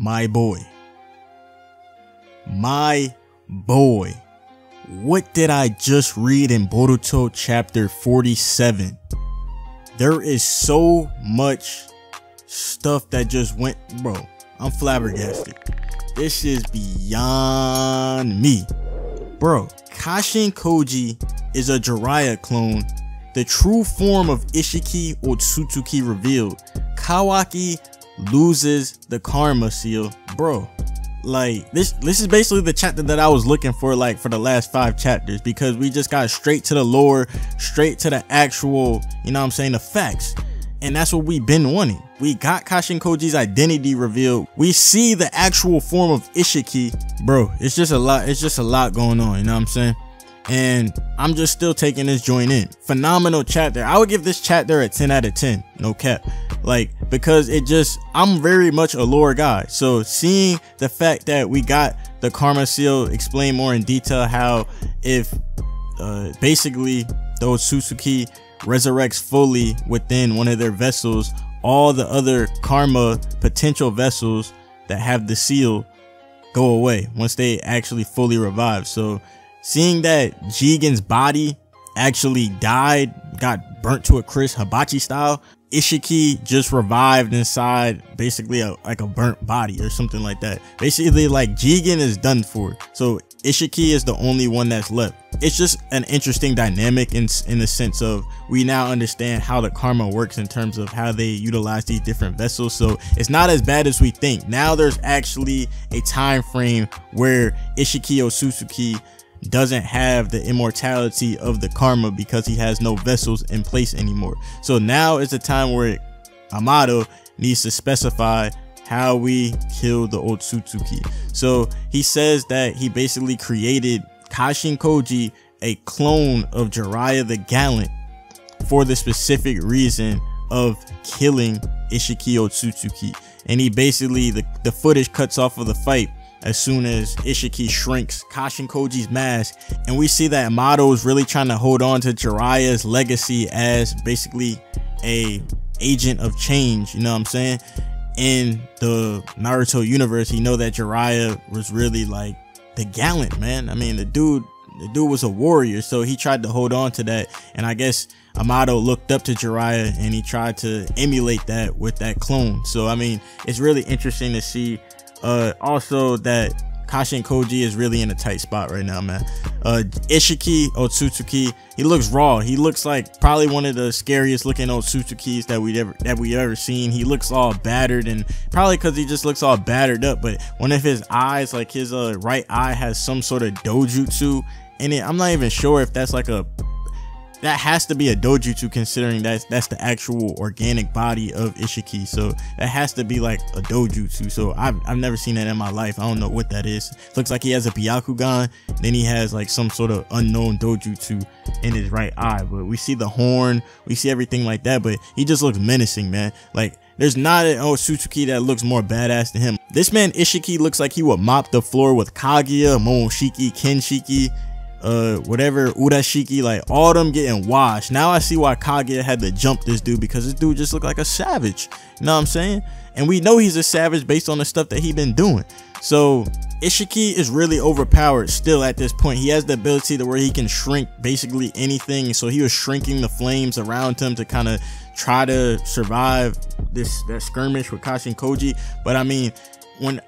My boy. My boy. What did I just read in Boruto Chapter 47? There is so much stuff that just went, bro. I'm flabbergasted. This is beyond me. Bro, Kashin Koji is a Jiraiya clone. The true form of Isshiki Otsutsuki revealed. Kawaki loses the karma seal. Bro, like this is basically the chapter that I was looking for, like, for the last 5 chapters, because we just got straight to the lore, straight to the actual, you know what I'm saying, the facts. And that's what we've been wanting. We got Kashin Koji's identity revealed. We see the actual form of Isshiki. Bro, it's just a lot. It's just a lot going on, you know what I'm saying? And I'm just still taking this joint in. Phenomenal chapter. I would give this chapter a 10 out of 10. No cap. Like, because it just, I'm very much a lore guy. So seeing the fact that we got the karma seal explain more in detail, how if basically the Otsutsuki resurrects fully within one of their vessels, all the other karma potential vessels that have the seal go away once they actually fully revive. So seeing that Jigen's body actually died, got burnt to a crisp hibachi style, Isshiki just revived inside basically like a burnt body or something like that. Basically, like, Jigen is done for, so Isshiki is the only one that's left. It's just an interesting dynamic in the sense of we now understand how the karma works in terms of how they utilize these different vessels. So it's not as bad as we think. Now there's actually a time frame where Isshiki Otsutsuki doesn't have the immortality of the karma because he has no vessels in place anymore. So now is the time where Amado needs to specify how we kill the Otsutsuki. So he says that he basically created Kashin Koji, a clone of Jiraiya the Gallant, for the specific reason of killing Isshiki Otsutsuki. And he basically, the footage cuts off of the fight as soon as Isshiki shrinks Kashin Koji's mask, and we see that Amado is really trying to hold on to Jiraiya's legacy as basically a agent of change, you know what I'm saying? In the Naruto universe, you know that Jiraiya was really like the gallant man. I mean, the dude was a warrior, so he tried to hold on to that, and I guess Amado looked up to Jiraiya and he tried to emulate that with that clone. So I mean, it's really interesting to see also that Kashin Koji is really in a tight spot right now, man. Isshiki Otsutsuki, he looks raw. He looks like probably one of the scariest looking Otsutsukis that we ever seen. He looks all battered, and probably because he just looks all battered up, but one of his eyes, like his right eye, has some sort of dojutsu in it. I'm not even sure if that's like that has to be a dojutsu, considering that's the actual organic body of Isshiki. So that has to be like a dojutsu. So I've never seen that in my life. I don't know what that is. Looks like he has a Byakugan, then he has like some sort of unknown dojutsu in his right eye. But we see the horn, we see everything like that, but he just looks menacing, man. Like, there's not an Otsutsuki that looks more badass than him. This man Isshiki looks like he would mop the floor with Kaguya, Momoshiki, Kenshiki, whatever, Urashiki, like all them getting washed. Now I see why Kaguya had to jump this dude, because this dude just looked like a savage, you know what I'm saying? And we know he's a savage based on the stuff that he been doing. So Isshiki is really overpowered still at this point. He has the ability to where he can shrink basically anything. So he was shrinking the flames around him to kind of try to survive that skirmish with Kashin Koji. But I mean, when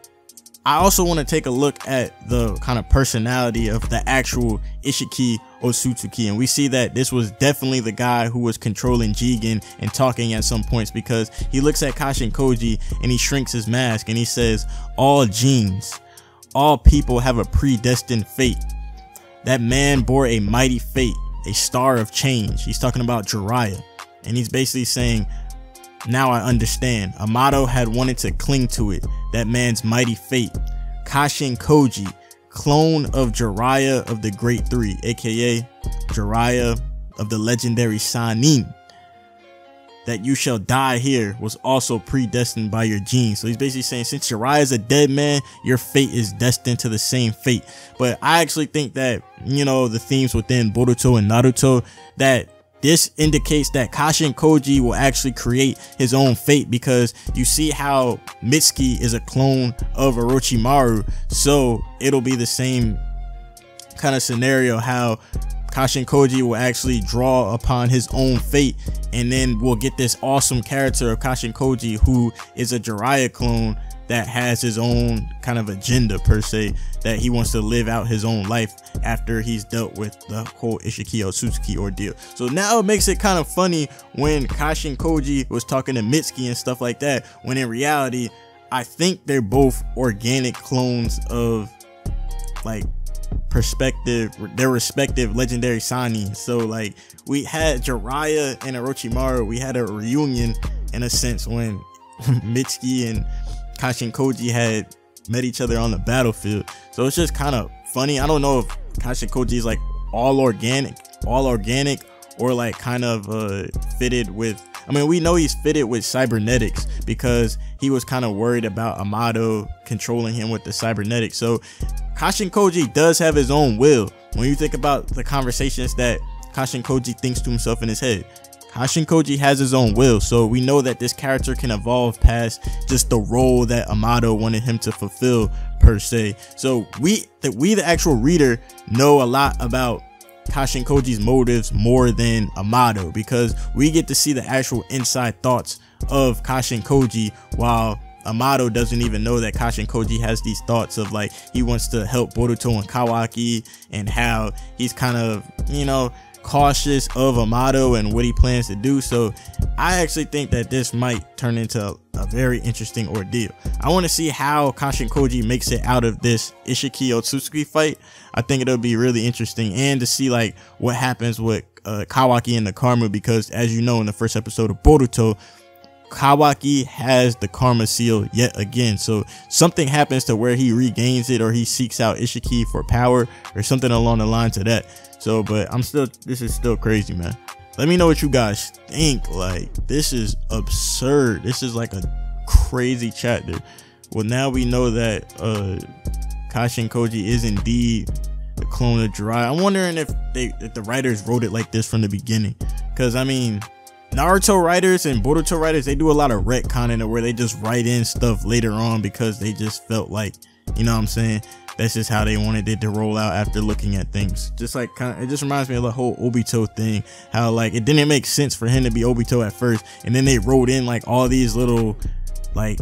I also want to take a look at the kind of personality of the actual Isshiki Otsutsuki, and we see that this was definitely the guy who was controlling Jigen and talking at some points, because he looks at Kashin Koji and he shrinks his mask and he says, all genes, all people have a predestined fate. That man bore a mighty fate, a star of change. He's talking about Jiraiya, and he's basically saying, now I understand. Amado had wanted to cling to it, that man's mighty fate. Kashin Koji, clone of Jiraiya of the Great Three, aka Jiraiya of the legendary Sannin. That you shall die here was also predestined by your genes. So he's basically saying, since Jiraiya is a dead man, your fate is destined to the same fate. But I actually think that, you know, the themes within Boruto and Naruto, that this indicates that Kashin Koji will actually create his own fate, because you see how Mitsuki is a clone of Orochimaru, so it'll be the same kind of scenario how Kashin Koji will actually draw upon his own fate, and then we'll get this awesome character of Kashin Koji, who is a Jiraiya clone that has his own kind of agenda per se, that he wants to live out his own life after he's dealt with the whole Isshiki Otsutsuki ordeal. So now it makes it kind of funny when Kashin Koji was talking to Mitsuki and stuff like that, when in reality I think they're both organic clones of like their respective legendary Sannin. So like we had Jiraiya and Orochimaru, we had a reunion in a sense when Mitsuki and Kashin Koji had met each other on the battlefield. So it's just kind of funny. I don't know if Kashin Koji is like all organic or like kind of fitted with, I mean, we know he's fitted with cybernetics because he was kind of worried about Amado controlling him with the cybernetics. So Kashin Koji does have his own will. When you think about the conversations that Kashin Koji thinks to himself in his head, Kashin Koji has his own will, so we know that this character can evolve past just the role that Amado wanted him to fulfill per se. So we the actual reader know a lot about Kashin Koji's motives more than Amado, because we get to see the actual inside thoughts of Kashin Koji, while Amado doesn't even know that Kashin Koji has these thoughts of like he wants to help Boruto and Kawaki, and how he's kind of, you know, cautious of Amado and what he plans to do. So I actually think that this might turn into a very interesting ordeal. I want to see how Kashin Koji makes it out of this Isshiki Otsutsuki fight. I think it'll be really interesting, and to see like what happens with Kawaki and the karma, because as you know in the first episode of Boruto, Kawaki has the karma seal yet again. So something happens to where he regains it, or he seeks out Isshiki for power or something along the lines of that. So, but this is still crazy, man. Let me know what you guys think. Like, this is absurd. This is like a crazy chapter. Well, now we know that Kashin Koji is indeed the clone of Jiraiya. I'm wondering if the writers wrote it like this from the beginning, because I mean, Naruto writers and Boruto writers, they do a lot of retconning where they just write in stuff later on because they just felt like, you know what I'm saying, that's just how they wanted it to roll out after looking at things. Just like it just reminds me of the whole Obito thing, how like it didn't make sense for him to be Obito at first, and then they wrote in like all these little like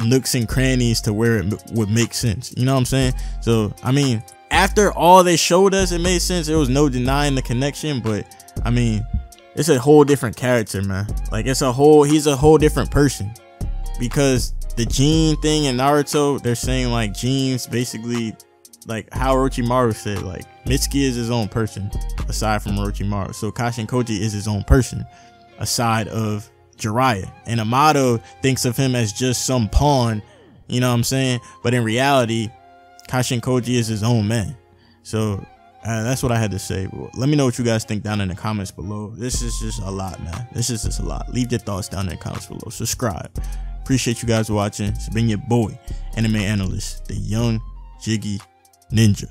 nooks and crannies to where it would make sense, you know what I'm saying? So I mean, after all they showed us, it made sense. There was no denying the connection, but I mean, it's a whole different character, man. Like he's a whole different person, because the gene thing in Naruto, they're saying like genes basically, like how Orochimaru said, like Mitsuki is his own person aside from Orochimaru. So Kashin Koji is his own person aside of Jiraiya, and Amado thinks of him as just some pawn, you know what I'm saying? But in reality, Kashin Koji is his own man. So that's what I had to say. Let me know what you guys think down in the comments below. This is just a lot, man. This is just a lot. Leave your thoughts down in the comments below. Subscribe. Appreciate you guys watching. It's been your boy, anime analyst, the young Jiggy Ninja.